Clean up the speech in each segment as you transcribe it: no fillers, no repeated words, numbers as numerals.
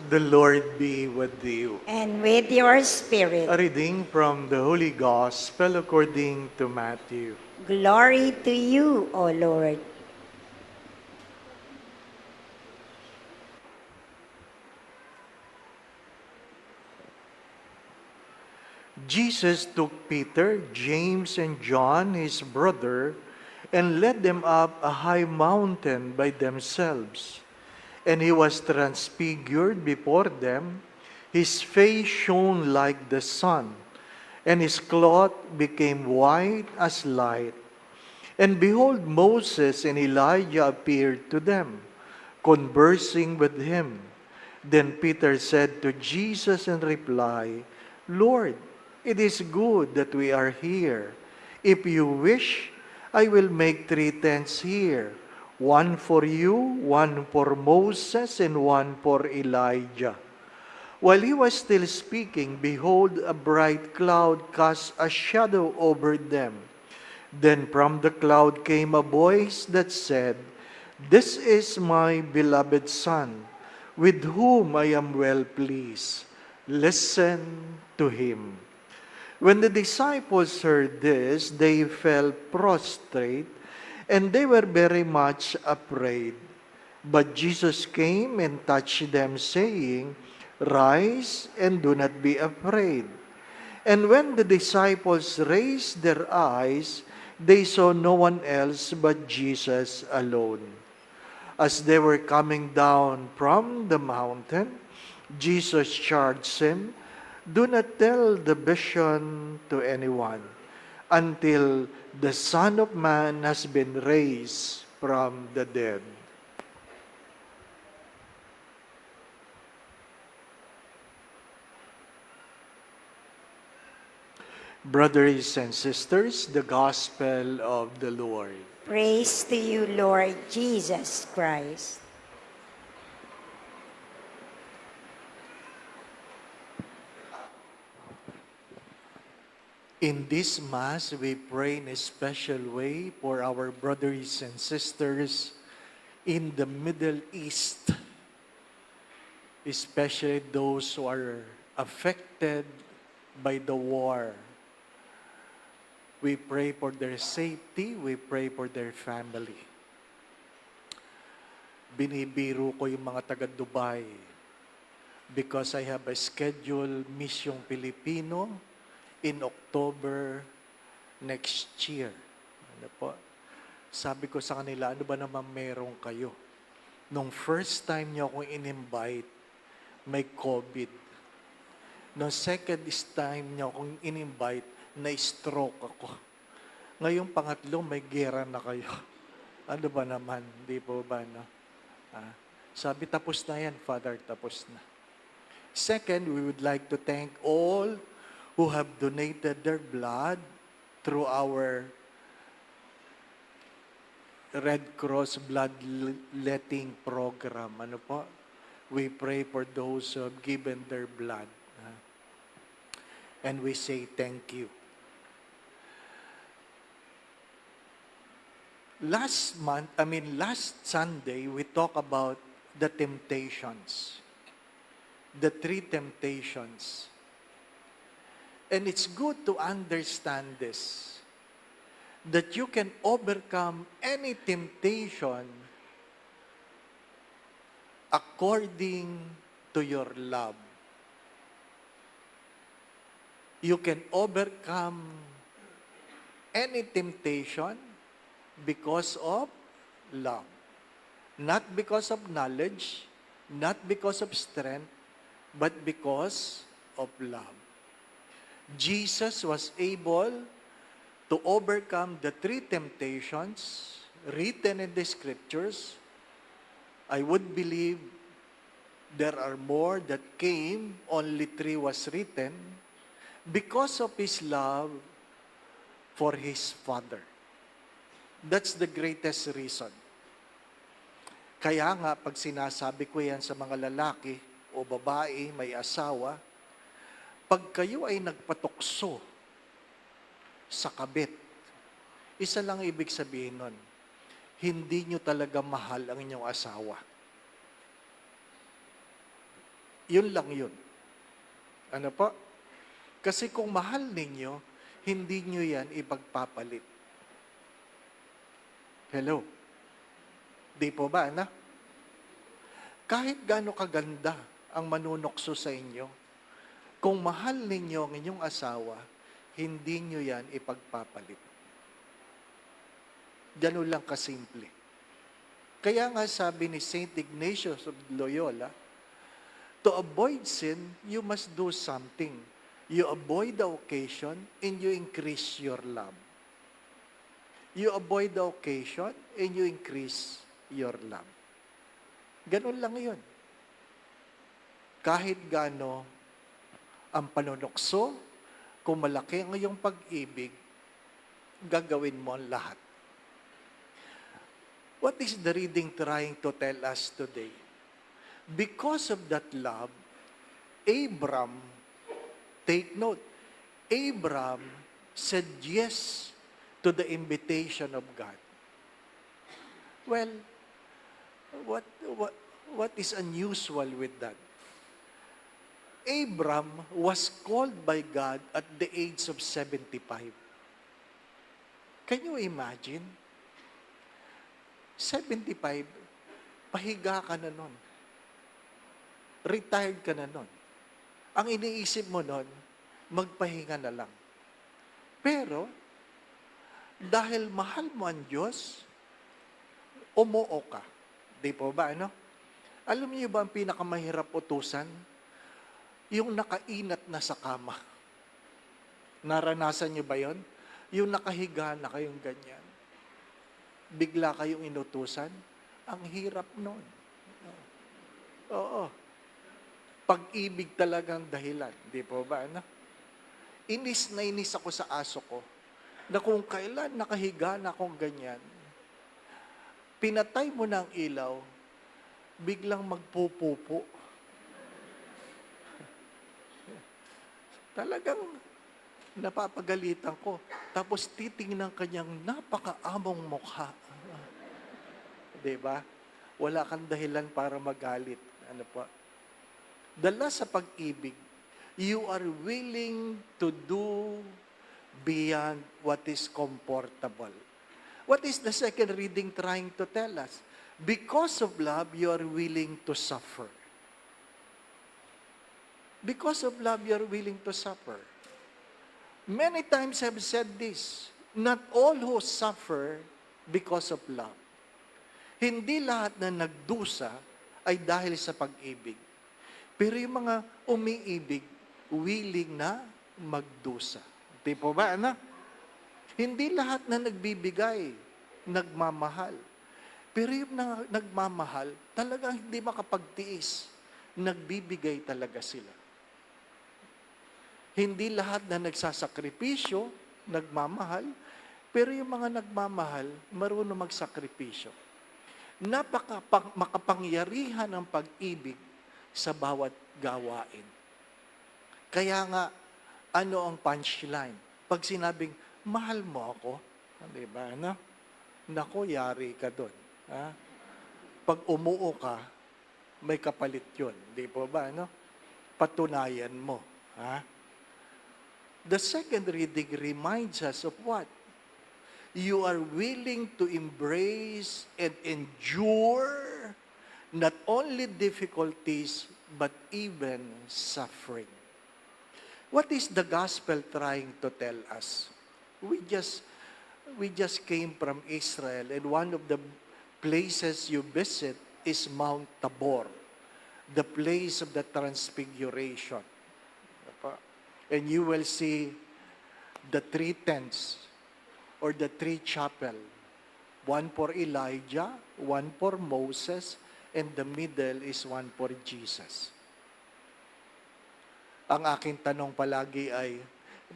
The Lord be with you. And with your spirit. A reading from the Holy Gospel according to Matthew. Glory to you, O Lord. Jesus took Peter, James, and John, his brother, and led them up a high mountain by themselves. And he was transfigured before them. His face shone like the sun, and his cloth became white as light. And behold, Moses and Elijah appeared to them, conversing with him. Then Peter said to Jesus in reply, Lord, it is good that we are here. If you wish, I will make 3 tents here, one for you, one for Moses, and one for Elijah. While he was still speaking, behold, a bright cloud cast a shadow over them. Then from the cloud came a voice that said, This is my beloved Son, with whom I am well pleased. Listen to him. When the disciples heard this, they fell prostrate, and they were very much afraid. But Jesus came and touched them, saying, Rise and do not be afraid. And when the disciples raised their eyes, they saw no one else but Jesus alone. As they were coming down from the mountain, Jesus charged him, Do not tell the vision to anyone until the Son of Man has been raised from the dead. Brothers and sisters, the Gospel of the Lord. Praise to you, Lord Jesus Christ. In this Mass, we pray in a special way for our brothers and sisters in the Middle East, especially those who are affected by the war. We pray for their safety, we pray for their family. Binibiro ko yung mga taga Dubai because I have a scheduled Mission Filipino in October next year. Ano po? Sabi ko sa kanila, ano ba naman meron kayo? Nung first time niyo akong in-invite, may COVID. Nung second time niyo akong in-invite, na-stroke ako. Ngayong pangatlo, may gera na kayo. Ano ba naman? Di po ba, no? Sabi, tapos na yan, Father, tapos na. Second, we would like to thank all who have donated their blood through our Red Cross bloodletting program. Ano po? We pray for those who have given their blood. And we say thank you. Last Sunday, we talked about the temptations. The 3 temptations. And it's good to understand this, that you can overcome any temptation according to your love. You can overcome any temptation because of love. Not because of knowledge, not because of strength, but because of love. Jesus was able to overcome the 3 temptations written in the scriptures. I would believe there are more that came, only 3 was written, because of his love for his Father. That's the greatest reason. Kaya nga, pag sinasabi ko yan sa mga lalaki o babae, may asawa, pag kayo ay nagpatukso sa kabit, isa lang ibig sabihin nun, hindi nyo talaga mahal ang inyong asawa. Yun lang yun. Ano po? Kasi kung mahal ninyo, hindi nyo yan ipagpapalit. Hello? Di po ba, anak? Kahit gaano kaganda ang manunokso sa inyo, kung mahal ninyo ang inyong asawa, hindi nyo yan ipagpapalit. Ganun lang kasimple. Kaya nga sabi ni Saint Ignatius of Loyola, to avoid sin, you must do something. You avoid the occasion and you increase your love. You avoid the occasion and you increase your love. Ganun lang yun. Kahit gaano ang panunokso, kung malaki ang iyong pag-ibig, gagawin mo ang lahat. What is the reading trying to tell us today? Because of that love, Abram, take note, Abram said yes to the invitation of God. Well, what is unusual with that? Abram was called by God at the age of 75. Can you imagine? 75, pahiga ka na nun. Retired ka na nun. Ang iniisip mo nun, magpahinga na lang. Pero, dahil mahal mo ang Diyos, umuo ka. Di po ba, ano? Alam niyo ba ang pinakamahirap utusan? Yung nakainat na sa kama. Naranasan niyo ba yon? Yung nakahiga na kayong ganyan. Bigla kayong inutusan. Ang hirap nun. Oo. Pag-ibig talagang dahilan. Di po ba, ano? Inis na inis ako sa aso ko na kung kailan nakahiga na akong ganyan, pinatay mo ng ilaw, biglang magpupupo. Talagang napapagalitan ko. Tapos titingnan kanyang napakaamong mukha. Diba? Wala kang dahilan para magalit. Ano po? Dala sa pag-ibig, you are willing to do beyond what is comfortable. What is the second reading trying to tell us? Because of love, you are willing to suffer. Because of love, you are willing to suffer. Many times I've said this, not all who suffer because of love. Hindi lahat na nagdusa ay dahil sa pag-ibig. Pero yung mga umiibig, willing na magdusa. Di po ba, anak? Hindi lahat na nagbibigay, nagmamahal. Pero yung nagmamahal, talagang hindi makapagtiis. Nagbibigay talaga sila. Hindi lahat na nagsasakripisyo, nagmamahal, pero yung mga nagmamahal, marunong magsakripisyo. Makapangyarihan ang pag-ibig sa bawat gawain. Kaya nga, ano ang punchline? Pag sinabing, mahal mo ako, di ba, ano? Nako, yari ka doon. Ha? Pag umuo ka, may kapalit yun. Di po ba, ano? Patunayan mo. Ha? The second reading reminds us of what? You are willing to embrace and endure not only difficulties, but even suffering. What is the gospel trying to tell us? We just came from Israel, and one of the places you visit is Mount Tabor, the place of the transfiguration. And you will see the 3 tents or the 3 chapel. One for Elijah, one for Moses, and the middle is one for Jesus. Ang aking tanong palagi ay,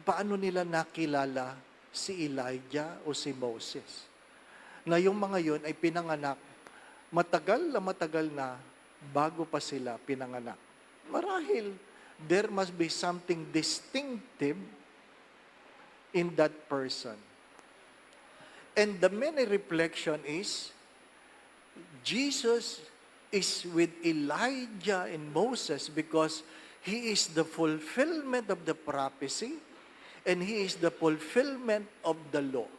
paano nila nakilala si Elijah o si Moses? Na yung mga yun ay pinanganak, matagal na bago pa sila pinanganak. Marahil, there must be something distinctive in that person. And the many reflection is, Jesus is with Elijah and Moses because he is the fulfillment of the prophecy and he is the fulfillment of the law.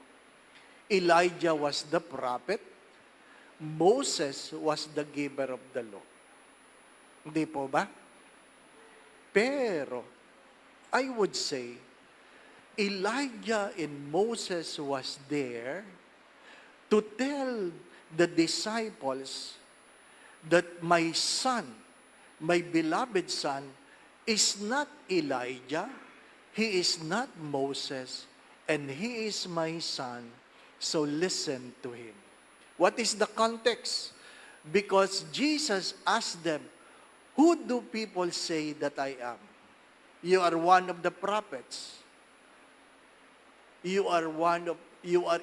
Elijah was the prophet, Moses was the giver of the law. Hindi po ba? Pero, I would say, Elijah and Moses was there to tell the disciples that my son, my beloved son, is not Elijah, he is not Moses, and he is my son, so listen to him. What is the context? Because Jesus asked them, who do people say that I am? You are one of the prophets. You are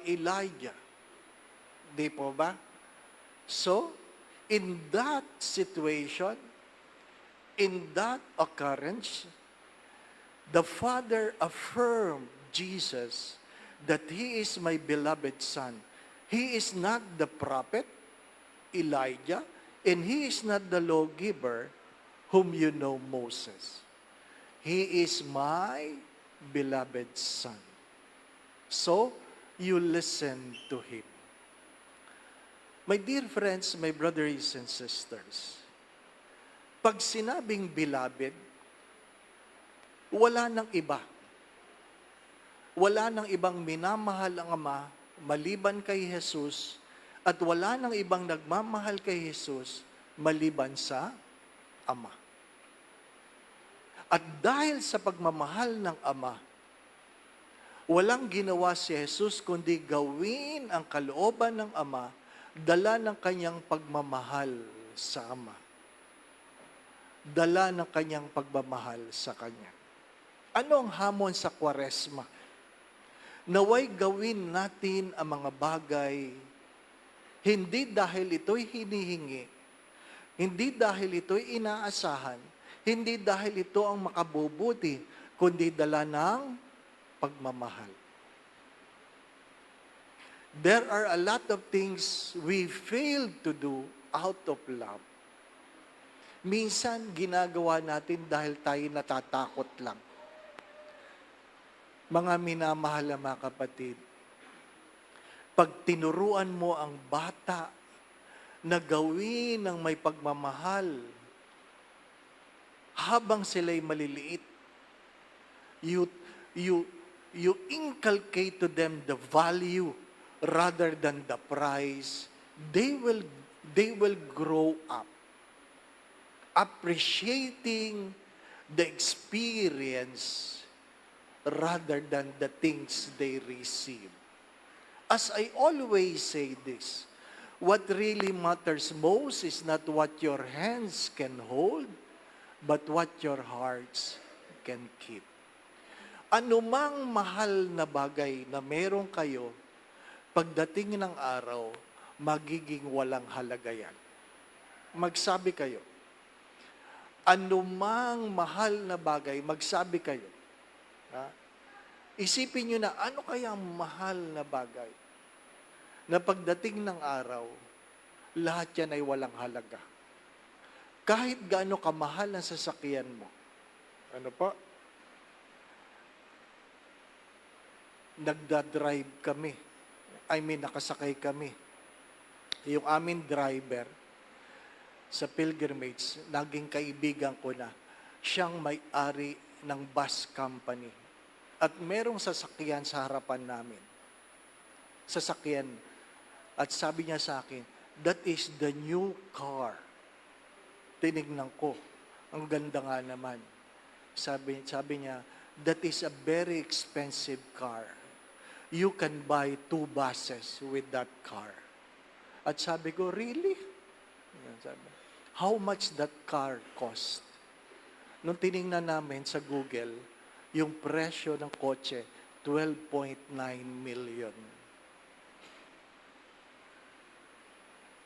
Elijah. Di po ba? So, in that situation, in that occurrence, the Father affirmed Jesus that He is my beloved Son. He is not the prophet, Elijah, and He is not the lawgiver whom you know, Moses. He is my beloved Son. So, you listen to Him. My dear friends, my brothers and sisters, pag sinabing beloved, wala nang iba. Wala nang ibang minamahal ang Ama maliban kay Jesus at wala nang ibang nagmamahal kay Jesus maliban sa Ama. At dahil sa pagmamahal ng Ama, walang ginawa si Jesus kundi gawin ang kalooban ng Ama, dala ng kanyang pagmamahal sa Ama. Dala ng kanyang pagmamahal sa Kanya. Ano ang hamon sa Kwaresma? Naway gawin natin ang mga bagay, hindi dahil ito'y hinihingi, hindi dahil ito'y inaasahan, hindi dahil ito ang makabubuti, kundi dala ng pagmamahal. There are a lot of things we fail to do out of love. Minsan, ginagawa natin dahil tayo natatakot lang. Mga minamahal na mga kapatid, pag tinuruan mo ang bata na gawin ng may pagmamahal habang sila'y maliliit, you inculcate to them the value rather than the price. They will grow up appreciating the experience rather than the things they receive. As I always say this, what really matters most is not what your hands can hold, but what your hearts can keep. Anumang mahal na bagay na meron kayo, pagdating ng araw, magiging walang halaga yan. Magsabi kayo. Anumang mahal na bagay, magsabi kayo. Ha? Isipin nyo na, ano kaya ang mahal na bagay? Na pagdating ng araw, lahat yan ay walang halaga. Kahit gaano kamahal ang sasakyan mo. Ano pa? Nagda-drive kami. Nakasakay kami. Yung aming driver, sa pilgrimage, naging kaibigan ko na. Siyang may-ari ng bus company. At merong sasakyan sa harapan namin. Sasakyan. At sabi niya sa akin, that is the new car. Tinignan ko. Ang ganda nga naman. Sabi niya, that is a very expensive car. You can buy 2 buses with that car. At sabi ko, really? Sabi, how much that car cost? Nung tiningnan namin sa Google, yung presyo ng kotse, 12.9 million.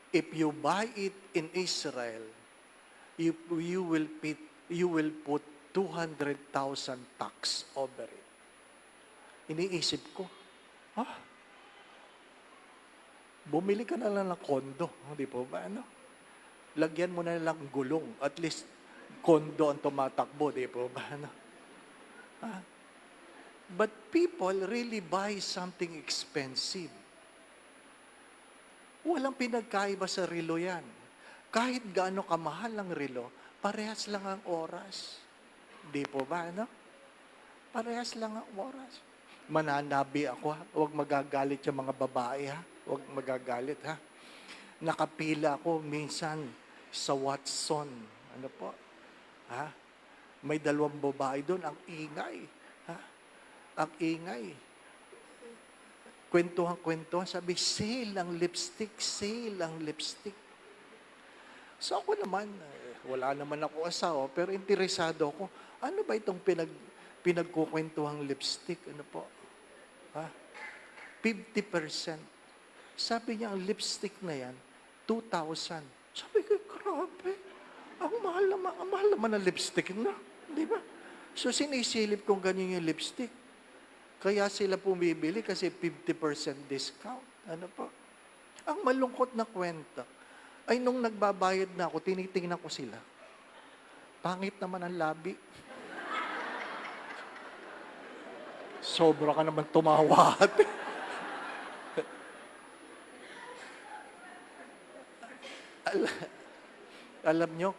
If you buy it in Israel, you will put 200,000 tax over it. Iniisip ko, bumili ka na lang ng kondo, di po ba? Ano? lagyan mo na lang gulong. At least, kondo ang tumatakbo, di po ba? Ano? Ah? But people really buy something expensive. Walang pinagkaiba sa relo yan. Kahit gaano kamahal ang relo, parehas lang ang oras. Di po ba, ano? Parehas lang ang oras. Mananabi ako, ha? Huwag magagalit yung mga babae, ha? Huwag magagalit, ha? Nakapila ako minsan sa Watson. Ano po? Ha? May 2 babae doon. Ang ingay. Ha? Ang ingay. Kwentuhan. Sabi, sale ang lipstick. Sale ang lipstick. So ako naman, wala naman ako asawa, pero interesado ako. Ano ba itong pinagkukwentuhang lipstick? Ano po? Ha? 50%. Sabi niya, ang lipstick na yan, 2,000. Sabi ko, grabe. Ang mahal naman ang lipstick na. Di ba? So, sinisilip kong ganyan yung lipstick. Kaya sila pumibili kasi 50% discount. Ano po? Ang malungkot na kwento ay nung nagbabayad na ako, tinitingnan ko sila. Pangit naman ang labi. Sobra ka naman tumawa. Alam nyo,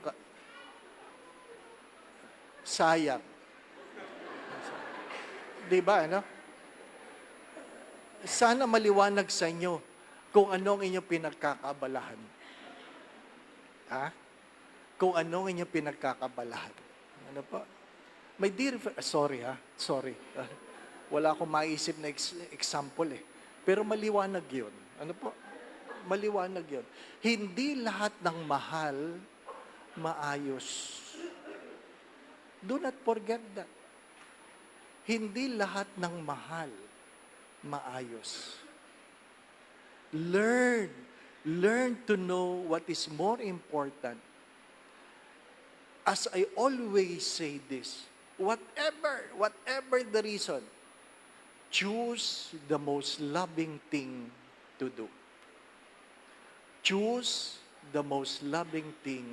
sayang. Di ba, ano? Sana maliwanag sa inyo kung ano ang inyong pinagkakabalahan. Ha? Kung ano ang inyong pinagkakabalahan. Ano po? May sorry ha? Sorry. Wala akong maisip na example eh. Pero maliwanag yun. Ano po? Maliwanag yun. Hindi lahat ng mahal, maayos. Do not forget that. Hindi lahat ng mahal, maayos. Learn to know what is more important. As I always say this, whatever the reason, choose the most loving thing to do. Choose the most loving thing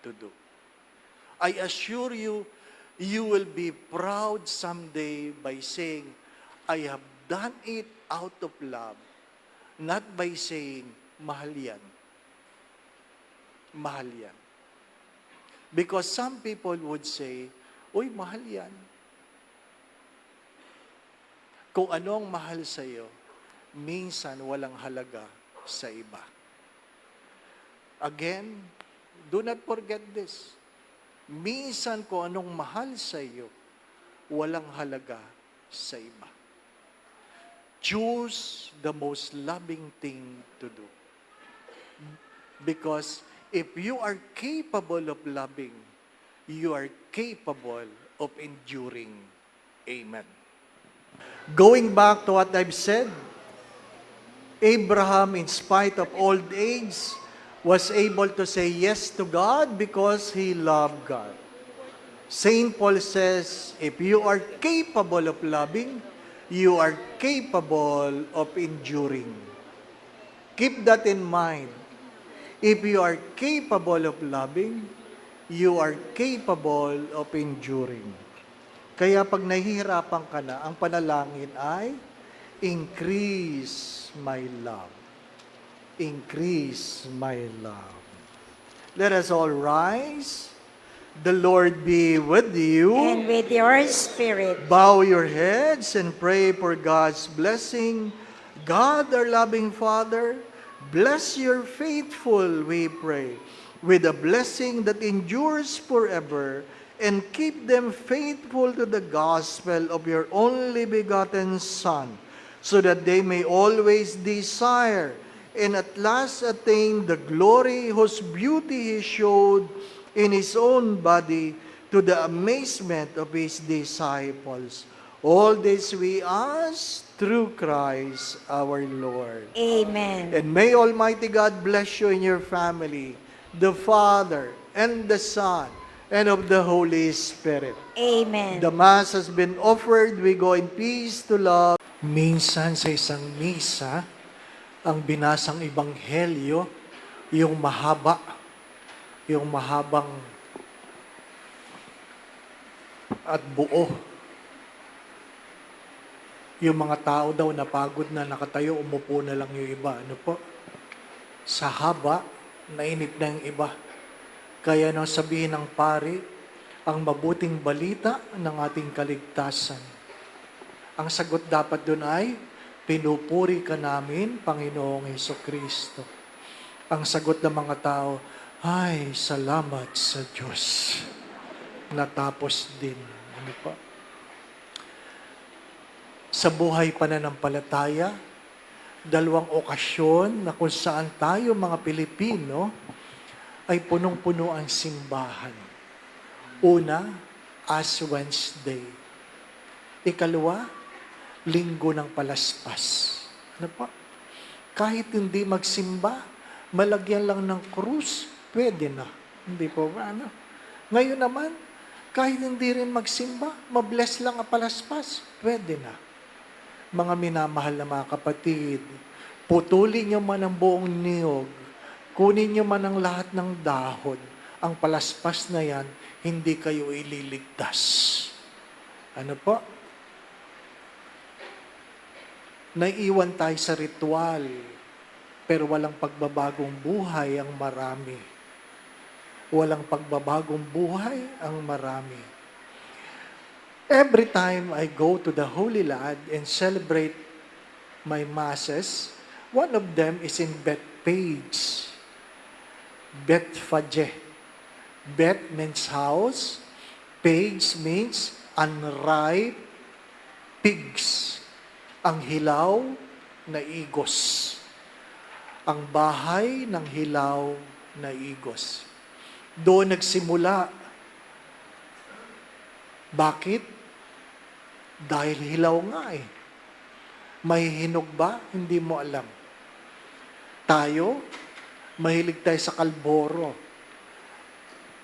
to do. I assure you, you will be proud someday by saying, I have done it out of love, not by saying, mahal yan. Mahal yan. Because some people would say, uy, mahal yan. Kung ano ang mahal sa iyo, minsan walang halaga sa iba. Again, do not forget this. Minsan kung anong mahal sa iyo, walang halaga sa iba. Choose the most loving thing to do. Because if you are capable of loving, you are capable of enduring. Amen. Going back to what I've said, Abraham, in spite of old age, was able to say yes to God because he loved God. Saint Paul says, if you are capable of loving, you are capable of enduring. Keep that in mind. If you are capable of loving, you are capable of enduring. Kaya pag nahihirapan ka na, ang panalangin ay, increase my love. Increase my love. Let us all rise. The Lord be with you. And with your spirit. Bow your heads and pray for God's blessing. God, our loving Father, bless your faithful, we pray, with a blessing that endures forever, and keep them faithful to the gospel of your only begotten Son, so that they may always desire and at last attain the glory whose beauty he showed in his own body to the amazement of his disciples. All this we ask through Christ our Lord. Amen. And may Almighty God bless you and your family, the Father and the Son and of the Holy Spirit. Amen. The Mass has been offered. We go in peace to love. Minsan sa isang misa, ang binasang ebanghelyo, yung mahaba, yung mahabang at buo. Yung mga tao daw napagod na nakatayo, umupo na lang yung iba. Ano po? Sa haba, nainip na yung iba. Kaya nang sabihin ng pari, ang mabuting balita ng ating kaligtasan. Ang sagot dapat doon ay, pinupuri ka namin, Panginoong Hesukristo. Ang sagot ng mga tao, ay, salamat sa Diyos. Natapos din. Ano pa? Sa buhay pananampalataya, dalawang okasyon na kung saan tayo mga Pilipino ay punong-puno ang simbahan. Una, Ash Wednesday. Ikalawa, Linggo ng Palaspas. Ano pa? Kahit hindi magsimba, malagyan lang ng krus, pwede na. Hindi po ba? Ano? Ngayon naman, kahit hindi rin magsimba, mabless lang ang palaspas, pwede na. Mga minamahal na mga kapatid, putulin niyo man ang buong niyog, kunin niyo man ang lahat ng dahon, ang palaspas na yan, hindi kayo ililigtas. Ano po? Naiiwan tayo sa ritual, pero walang pagbabagong buhay ang marami. Walang pagbabagong buhay ang marami. Every time I go to the Holy Land and celebrate my masses, one of them is in Bethpage, Bethphage. Beth means house, page means unripe pigs. Ang hilaw na igos. Ang bahay ng hilaw na igos. Doon nagsimula. Bakit? Dahil hilaw nga eh. May hinog ba? Hindi mo alam. Tayo, mahilig tayo sa kalboro.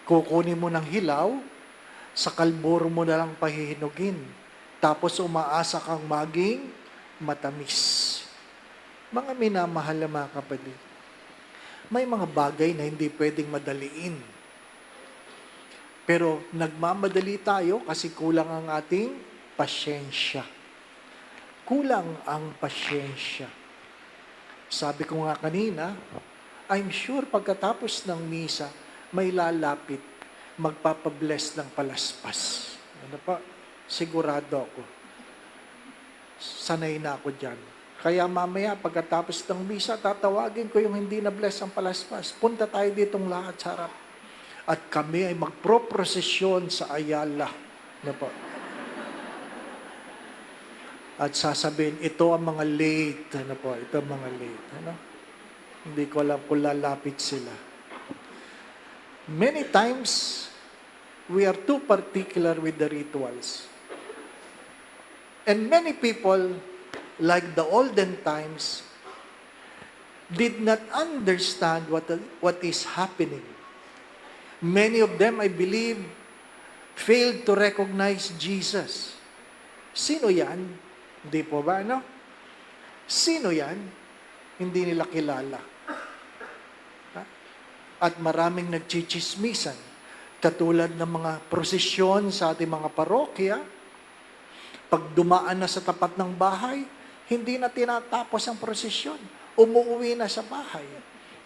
Kukunin mo ng hilaw, sa kalboro mo na lang pahihinugin. Tapos umaasa kang maging matamis. Mga minamahal na mga kapatid, may mga bagay na hindi pwedeng madaliin. Pero nagmamadali tayo kasi kulang ang ating pasyensya. Kulang ang pasyensya. Sabi ko nga kanina, I'm sure pagkatapos ng misa, may lalapit, magpapabless ng palaspas. Ano pa? Sigurado ako. Sanay na ako dyan. Kaya mamaya, pagkatapos ng misa, tatawagin ko yung hindi na-bless ang palaspas. Punta tayo ditong lahat sa harap. At kami ay magpro-prosesyon sa Ayala. Ano po? At sasabihin, ito ang mga late. Ano po? Ito ang mga late. Ano? Hindi ko alam kung lalapit sila. Many times, we are too particular with the rituals. And many people, like the olden times, did not understand what is happening. Many of them, I believe, failed to recognize Jesus. Sino yan? Hindi po ba, no? Sino yan? Hindi nila kilala. At maraming nagchichismisan. Katulad ng mga prosesyon sa ating mga parokya, pag dumaan na sa tapat ng bahay, hindi na tinatapos ang prosesyon. Umuwi na sa bahay.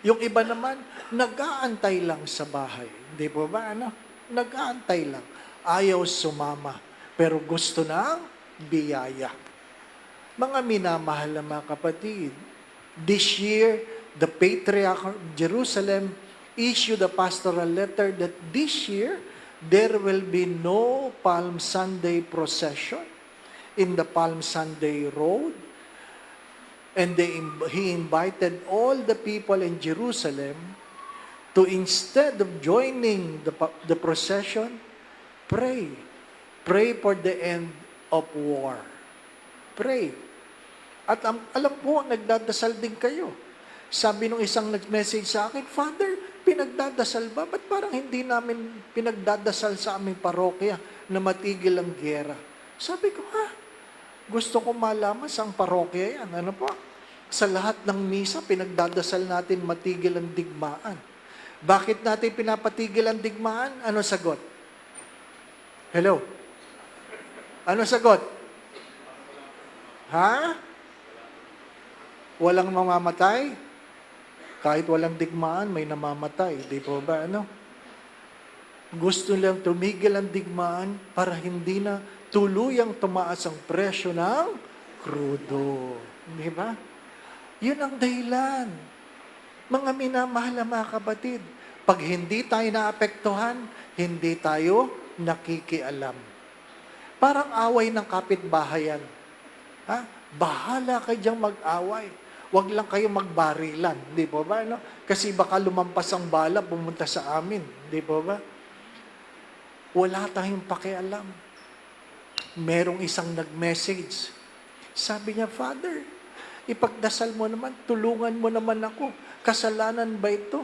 Yung iba naman, nag-aantay lang sa bahay. Hindi po ba, ano? Nag-aantay lang. Ayaw sumama. Pero gusto ng biyaya. Mga minamahal na mga kapatid, this year, the Patriarch of Jerusalem issued a pastoral letter that this year, there will be no Palm Sunday procession in the Palm Sunday Road. And he invited all the people in Jerusalem to, instead of joining the procession, pray. Pray for the end of war. Pray. At alam po, nagdadasal din kayo. Sabi nung isang nag-message sa akin, Father, pinagdadasal ba? Ba't parang hindi namin pinagdadasal sa aming parokya na matigil ang giyera? Sabi ko, gusto ko malaman sa parokya yan. Ano po? Sa lahat ng misa, pinagdadasal natin matigil ang digmaan. Bakit natin pinapatigil ang digmaan? Ano sagot? Hello? Ano sagot? Ha? Walang mamamatay? Kahit walang digmaan, may namamatay. Di po ba? Ano? Gusto lang tumigil ang digmaan para hindi na tuluyang tumaas ang presyo ng krudo. Di ba? Yun ang dahilan. Mga minamahal na mga kapatid, pag hindi tayo naapektuhan, hindi tayo nakikialam. Parang away ng kapitbahayan. Ha? Bahala kayo diyang mag-away. Huwag lang kayo magbarilan. Di po ba? No? Kasi baka lumampas ang bala, pumunta sa amin. Di po ba? Wala tayong pakialam. Merong isang nag-message. Sabi niya, Father, ipagdasal mo naman, tulungan mo naman ako. Kasalanan ba ito?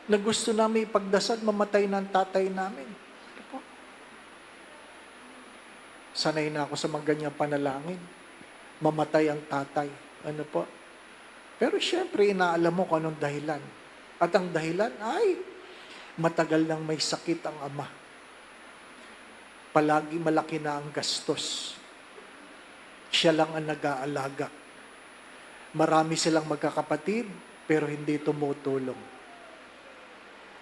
Na gusto namin ipagdasal, mamatay ng tatay namin. Ano po? Sanay na ako sa mga ganyang panalangin. Mamatay ang tatay. Ano po? Pero syempre, inaalam mo kung anong dahilan. At ang dahilan ay, matagal nang may sakit ang ama. Palagi malaki na ang gastos. Siya lang ang nag-aalaga. Marami silang magkakapatid, pero hindi tumutulong.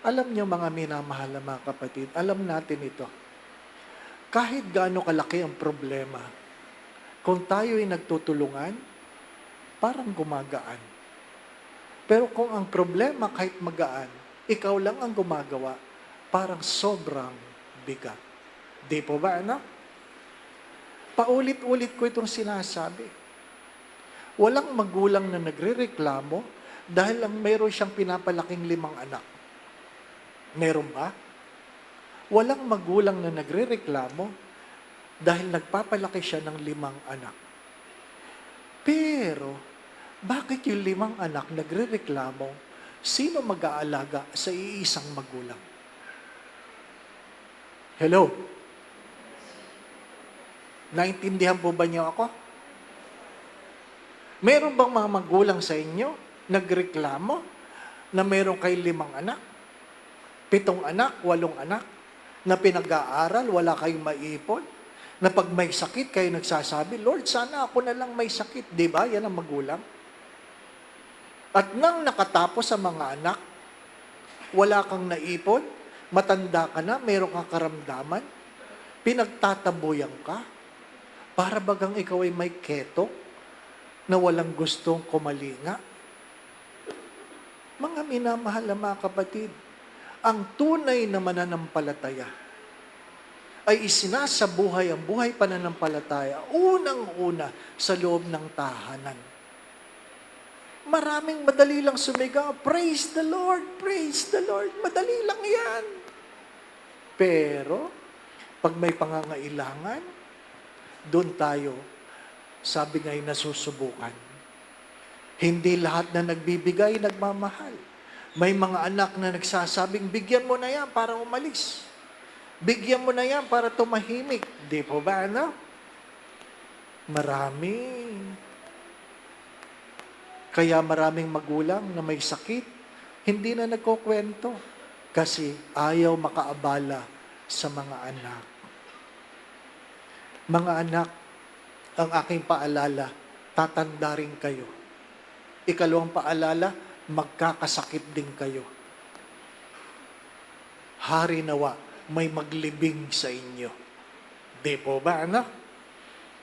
Alam niyo mga minamahal na mga kapatid, alam natin ito. Kahit gaano kalaki ang problema, kung tayo ay nagtutulungan, parang gumagaan. Pero kung ang problema kahit magaan, ikaw lang ang gumagawa, parang sobrang bigat. Di po ba, ano? Paulit-ulit ko itong sinasabi. Walang magulang na nagrereklamo dahil lang mayroon siyang pinapalaking 5 anak. Meron ba? Walang magulang na nagrereklamo dahil nagpapalaki siya ng 5 anak. Pero, bakit yung 5 anak nagrereklamo, sino mag-aalaga sa iisang magulang? Hello? Naintindihan po ba niyo ako? Meron bang mga magulang sa inyo nagreklamo na meron kayo 5 anak? 7 anak, 8 anak, na pinag-aaral, wala kayong maipon, na pag may sakit, kayo nagsasabi, Lord, sana ako na lang may sakit. Di ba? Yan ang magulang. At nang nakatapos sa mga anak, wala kang naipon, matanda ka na, meron kang karamdaman, pinagtataboyan ka, para bagang ikaw ay may keto, na walang gustong kumalinga. Mga minamahal na mga kapatid, ang tunay na mananampalataya ay isinasabuhay ang buhay pananampalataya unang-una sa loob ng tahanan. Maraming madali lang sumigaw, praise the Lord, praise the Lord. Madali lang yan. Pero, pag may pangangailangan, doon tayo, sabi nga'y nasusubukan. Hindi lahat na nagbibigay, nagmamahal. May mga anak na nagsasabing, bigyan mo na yan para umalis. Bigyan mo na yan para tumahimik. Di po ba, ano? Marami. Kaya maraming magulang na may sakit, hindi na nagkukwento kasi ayaw makaabala sa mga anak. Mga anak, ang aking paalala, tatanda rin kayo. Ikalawang paalala, magkakasakit din kayo. Hari nawa, may maglibing sa inyo. Di po ba, anak?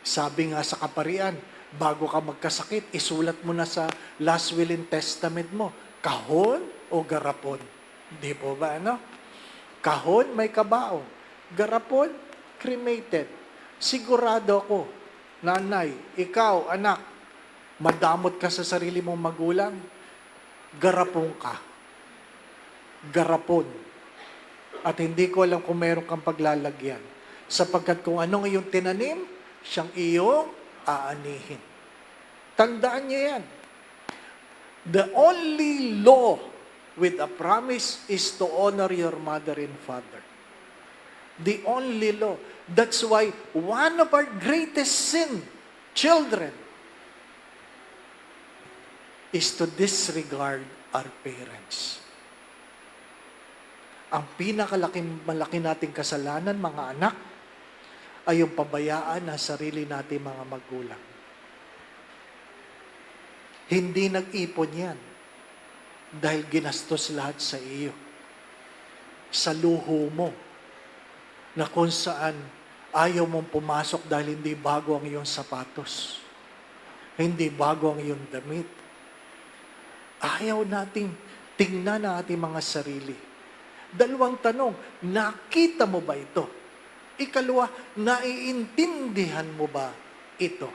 Sabi nga sa kaparian, bago ka magkasakit, isulat mo na sa last will and testament mo, kahon o garapon. Di po ba, ano? Kahon, may kabao. Garapon, cremated. Sigurado ako, nanay, ikaw, anak, madamot ka sa sarili mong magulang, garapon ka. Garapon. At hindi ko alam kung meron kang paglalagyan. Sapagkat kung anong iyong tinanim, siyang iyong aanihin. Tandaan niyo yan. The only law with a promise is to honor your mother and father. The only law. That's why one of our greatest sin, children, is to disregard our parents. Ang malaki nating kasalanan, mga anak, ay yung pabayaan ng sarili nating mga magulang. Hindi nag-ipon yan dahil ginastos lahat sa iyo. Sa luho mo, na kung saan ayaw mong pumasok dahil hindi bago ang iyong sapatos. Hindi bago ang iyong damit. Ayaw nating tingnan ang ating mga sarili. Dalawang tanong, nakita mo ba ito? Ikalawa, naiintindihan mo ba ito?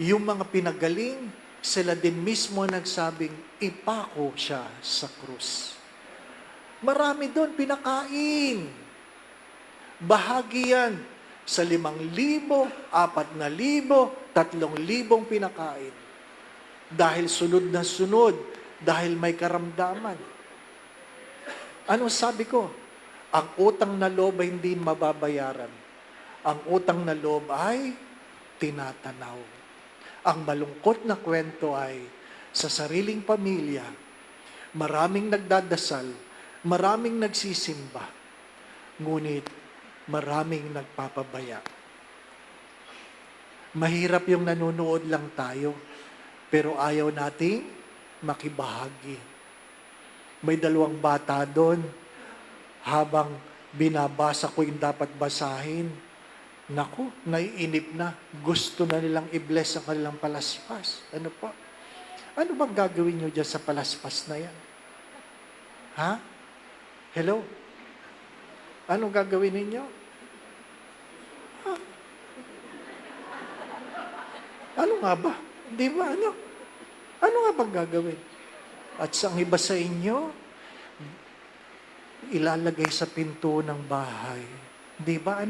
Yung mga pinagaling, sila din mismo nagsabing, ipako siya sa krus. Marami doon pinakain. Bahagi yan sa 5,000, 4,000, 3,000 pinakain. Dahil sunod na sunod, dahil may karamdaman. Ano sabi ko? Ang utang na loob ay hindi mababayaran. Ang utang na loob ay tinatanaw. Ang malungkot na kwento ay sa sariling pamilya, maraming nagdadasal, maraming nagsisimba, ngunit maraming nagpapabaya. Mahirap yung nanonood lang tayo, pero ayaw nating makibahagi. May 2 bata doon, habang binabasa ko yung dapat basahin, naku, naiinip na. Gusto na nilang i-bless ang kanilang palaspas. Ano po? Ano bang gagawin nyo dyan sa palaspas na yan? Ha? Hello? Anong gagawin ninyo? Ha? Ano nga ba? Di ba? Ano nga bang gagawin? At sa iba sa inyo, ilalagay sa pinto ng bahay. Di ba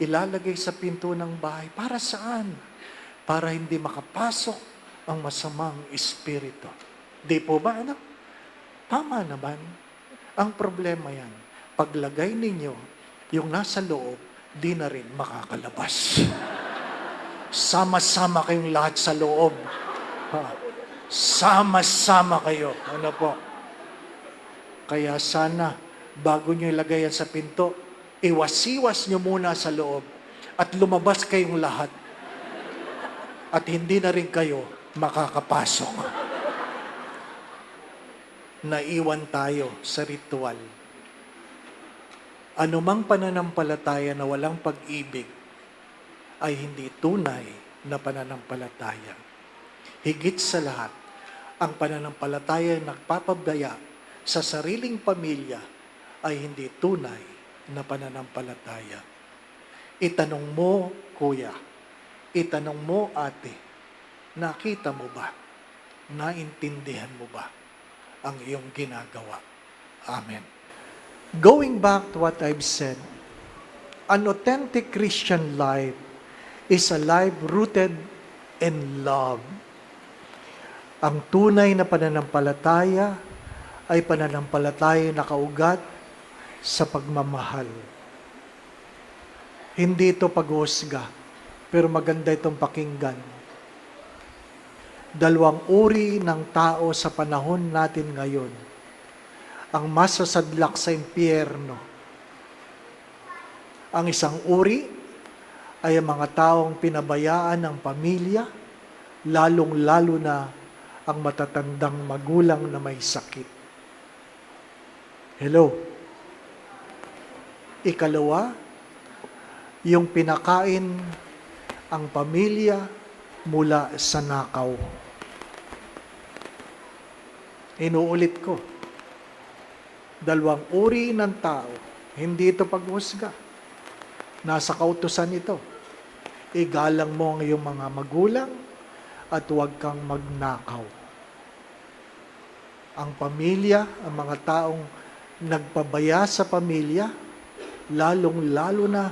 ilalagay sa pinto ng bahay. Para saan? Para hindi makapasok ang masamang espiritu. Di po ba, Tama naman. Ang problema yan, paglagay ninyo, yung nasa loob, di na rin makakalabas. Sama-sama kayong lahat sa loob. Sama-sama kayo. Ano po? Kaya sana, bago nyo ilagay yan sa pinto, iwas-iwas nyo muna sa loob at lumabas kayong lahat. At hindi na rin kayo makakapasok. Naiwan tayo sa ritual. Anumang pananampalataya na walang pag-ibig ay hindi tunay na pananampalataya. Higit sa lahat, ang pananampalataya na nagpapabaya sa sariling pamilya ay hindi tunay na pananampalataya. Itanong mo, kuya, itanong mo, ate, nakita mo ba? Naintindihan mo ba ang iyong ginagawa? Amen. Going back to what I've said, an authentic Christian life is a life rooted in love. Ang tunay na pananampalataya ay pananampalataya na kaugat sa pagmamahal. Hindi ito paghusga, pero maganda itong pakinggan. 2 uri ng tao sa panahon natin ngayon ang masasadlak sa impyerno. Ang isang uri ay ang mga taong pinabayaan ng pamilya, lalong-lalo na ang matatandang magulang na may sakit. Hello? Ikalawa, yung pinakain ang pamilya mula sa nakaw. Inuulit ko, 2 uri ng tao, hindi ito paghusga. Nasa kautusan ito. Igalang mo ang iyong mga magulang at huwag kang magnakaw. Ang pamilya, ang mga taong nagpabaya sa pamilya, lalong-lalo na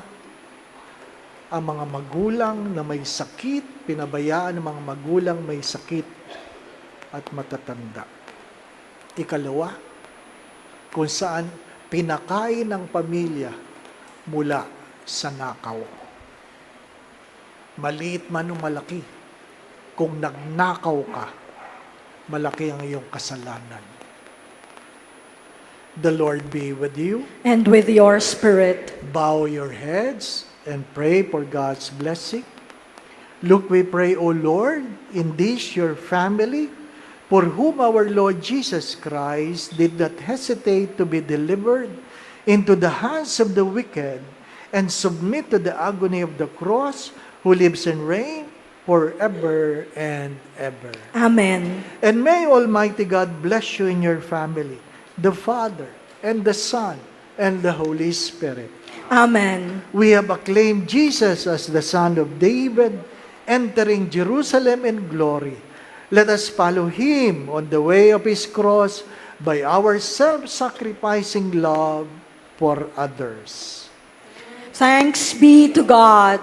ang mga magulang na may sakit, pinabayaan ng mga magulang may sakit at matatanda. Ikalawa, kung saan pinakain ng pamilya mula sa nakaw. Maliit man o malaki, kung nagnakaw ka, malaki ang iyong kasalanan. The Lord be with you. And with your spirit. Bow your heads and pray for God's blessing. Look, we pray, O Lord, in this your family, for whom our Lord Jesus Christ did not hesitate to be delivered into the hands of the wicked and submit to the agony of the cross, who lives and reigns forever and ever. Amen. And may Almighty God bless you in your family, the Father, and the Son, and the Holy Spirit. Amen. We have acclaimed Jesus as the Son of David, entering Jerusalem in glory. Let us follow Him on the way of His cross by our self-sacrificing love for others. Thanks be to God.